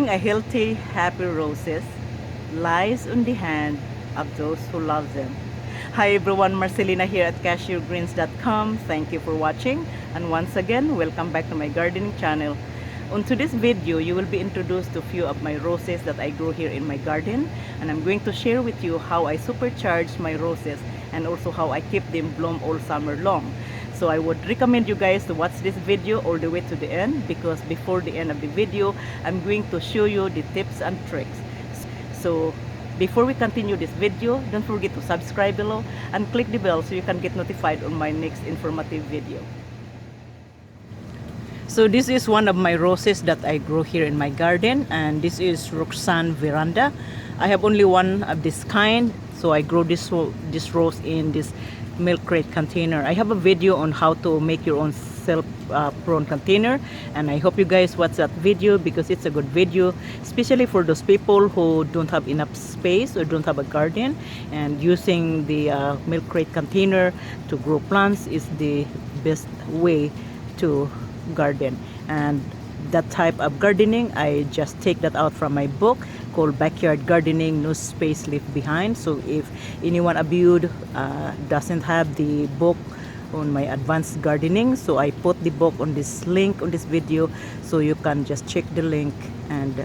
Growing a healthy, happy roses lies on the hand of those who love them. Hi everyone, Marcelina here at cashewgreens.com. Thank you for watching, and once again, welcome back to my gardening channel. On today's video, you will be introduced to a few of my roses that I grow here in my garden, and I'm going to share with you how I supercharge my roses and also how I keep them bloom all summer long. So I would recommend you guys to watch this video all the way to the end, because before the end of the video, I'm going to show you the tips and tricks. So before we continue this video, don't forget to subscribe below and click the bell so you can get notified on my next informative video. So this is one of my roses that I grow here in my garden, and this is Roxanne Veranda. I have only one of this kind, so I grow this rose in this milk crate container. I have a video on how to make your own self-prone container, and I hope you guys watch that video because it's a good video, especially for those people who don't have enough space or don't have a garden, and using the milk crate container to grow plants is the best way to garden. And that type of gardening, I just take that out from my book called Backyard Gardening, No Space Left Behind. So if anyone of you doesn't have the book on my advanced gardening, so I put the book on this link on this video, so you can just check the link and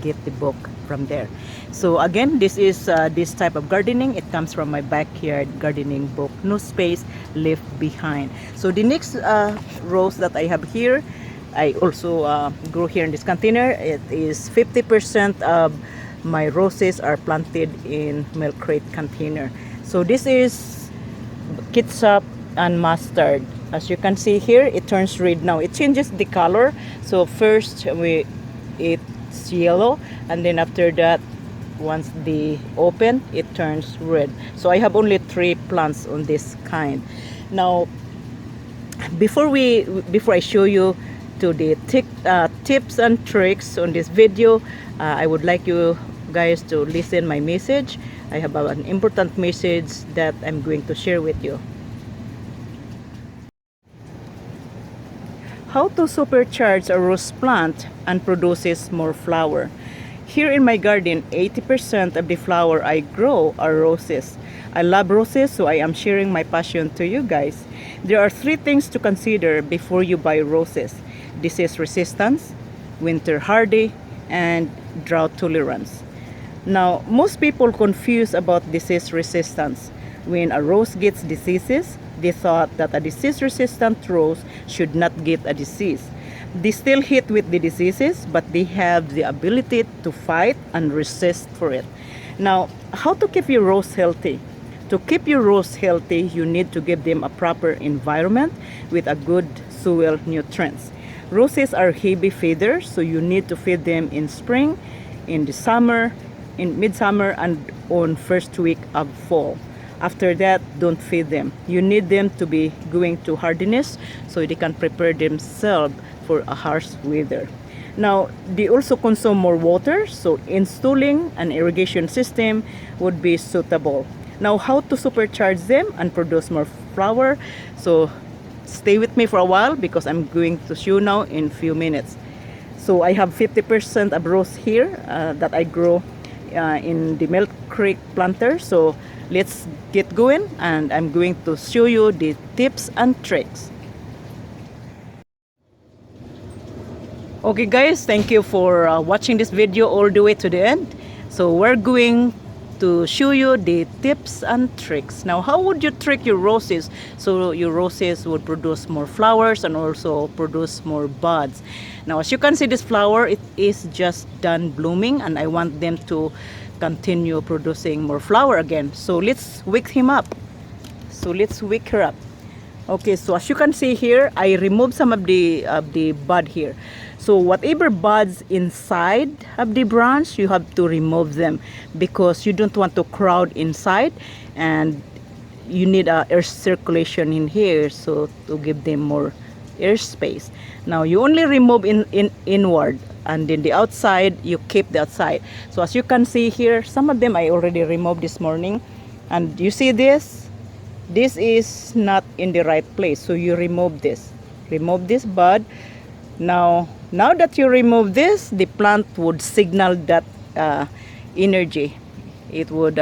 get the book from there. So again, this is this type of gardening. It comes from my Backyard Gardening book, No Space Left Behind. So the next rose that I have here, I also grow here in this container. It is 50% of my roses are planted in milk crate container. So this is ketchup and mustard. As you can see here, it turns red now. It changes the color. So first it's yellow, and then after that, once they open, it turns red. So I have only 3 plants on this kind. Now before I show you to the tips and tricks on this video, I would like you guys to listen my message. I have an important message that I'm going to share with you. How to supercharge a rose plant and produces more flower. Here in my garden, 80% of the flower I grow are roses. I love roses, so I am sharing my passion to you guys. There are 3 things to consider before you buy roses: disease resistance, winter hardy, and drought tolerance. Now, most people confuse about disease resistance. When a rose gets diseases, they thought that a disease-resistant rose should not get a disease. They still hit with the diseases, but they have the ability to fight and resist for it. Now, how to keep your rose healthy? To keep your rose healthy, you need to give them a proper environment with a good soil nutrients. Roses are heavy feeders, so you need to feed them in spring, in the summer, in midsummer, and on first week of fall. After that, don't feed them. You need them to be going to hardiness so they can prepare themselves for a harsh weather. Now, they also consume more water, so installing an irrigation system would be suitable. Now, how to supercharge them and produce more flower? So stay with me for a while because I'm going to show now in a few minutes. So I have 50% of rose here that I grow in the milk crate planter. So let's get going, and I'm going to show you the tips and tricks. Okay guys, thank you for watching this video all the way to the end. So we're going to show you the tips and tricks. Now, how would you trick your roses so your roses would produce more flowers and also produce more buds? Now, as you can see, this flower, it is just done blooming, and I want them to continue producing more flower again. So let's wake him up. So let's wake her up. Okay, so as you can see here, I removed some of the bud here. So whatever buds inside of the branch, you have to remove them because you don't want to crowd inside, and you need air circulation in here, so to give them more air space. Now you only remove inward, and then the outside you keep the outside. So as you can see here, some of them I already removed this morning, and you see this is not in the right place, so you remove this bud. Now Now that you remove this, the plant would signal that energy. It would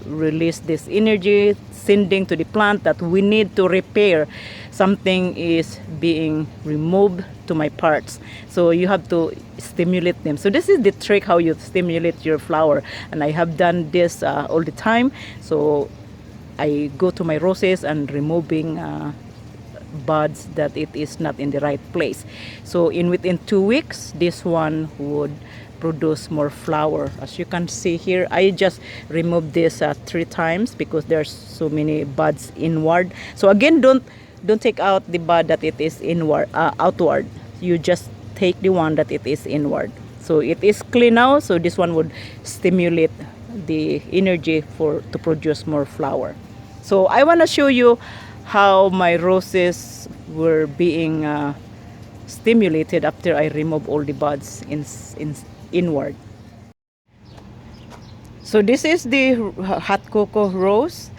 release this energy, sending to the plant that we need to repair. Something is being removed to my parts. So you have to stimulate them. So this is the trick how you stimulate your flower. And I have done this all the time. So I go to my roses and removing buds that it is not in the right place. So within 2 weeks, this one would produce more flower. As you can see here, I just removed this 3 times because there's so many buds inward. So again, don't take out the bud that it is inward, outward. You just take the one that it is inward. So it is clean now. So this one would stimulate the energy to produce more flower. So I want to show you how my roses were being stimulated after I remove all the buds inward. So this is the hot cocoa rose,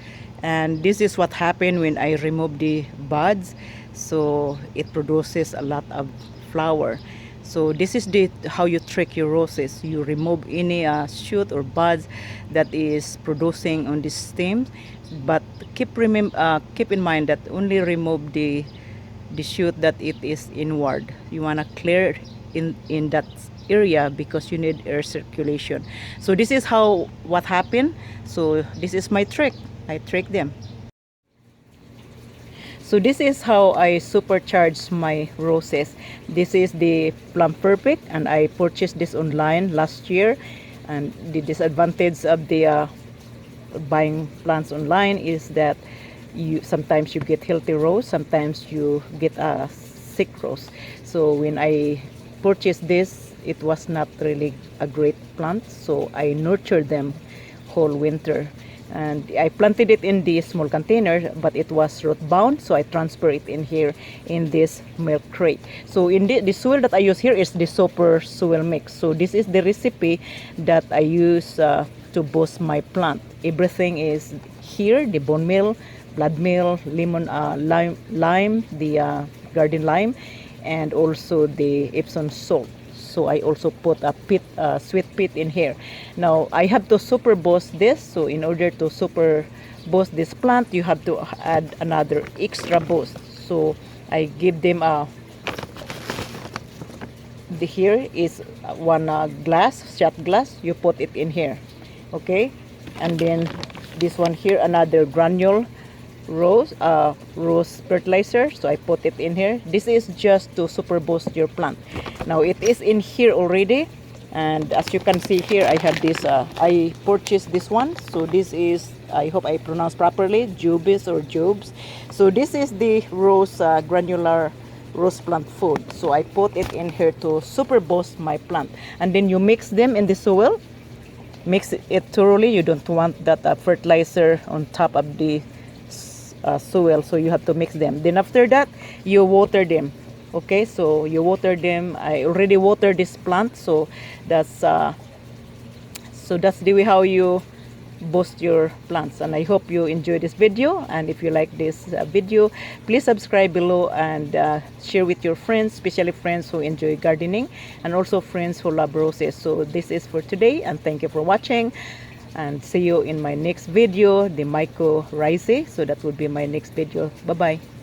and this is what happened when I remove the buds. So it produces a lot of flower. So this is how you trick your roses. You remove any shoot or buds that is producing on the stem, but keep in mind that only remove the shoot that it is inward. You want to clear in that area because you need air circulation. So this is what happened. So this is my trick. I trick them. So this is how I supercharge my roses. This is the Plum Perfect, and I purchased this online last year. And the disadvantage of the buying plants online is that sometimes you get healthy rose, sometimes you get a sick rose. So when I purchased this, it was not really a great plant, so I nurtured them whole winter. And I planted it in the small container, but it was root bound, so I transfer it in here in this milk crate. So in the soil that I use here is the super soil mix. So this is the recipe that I use to boost my plant. Everything is here: the bone meal, blood meal, lemon, lime, the garden lime, and also the Epsom salt. So I also put a sweet peat in here. Now I have to super boost this. So in order to super boost this plant, you have to add another extra boost. So I give them here is one shot glass. You put it in here, okay? And then this one here, another granule rose fertilizer. So I put it in here. This is just to super boost your plant. Now it is in here already, and as you can see here, I have this I purchased this one. So this is, I hope I pronounce properly, Jubis or Jobs. So this is the rose granular rose plant food. So I put it in here to super boost my plant. And then you mix them in the soil, mix it thoroughly. You don't want that fertilizer on top of the soil, so you have to mix them. Then after that, you water them. Okay, so you water them. I already watered this plant, so that's the way how you boost your plants. And I hope you enjoy this video, and if you like this video, please subscribe below and share with your friends, especially friends who enjoy gardening and also friends who love roses. So this is for today, and thank you for watching, and see you in my next video, the mycorrhizae. So that would be my next video. Bye bye.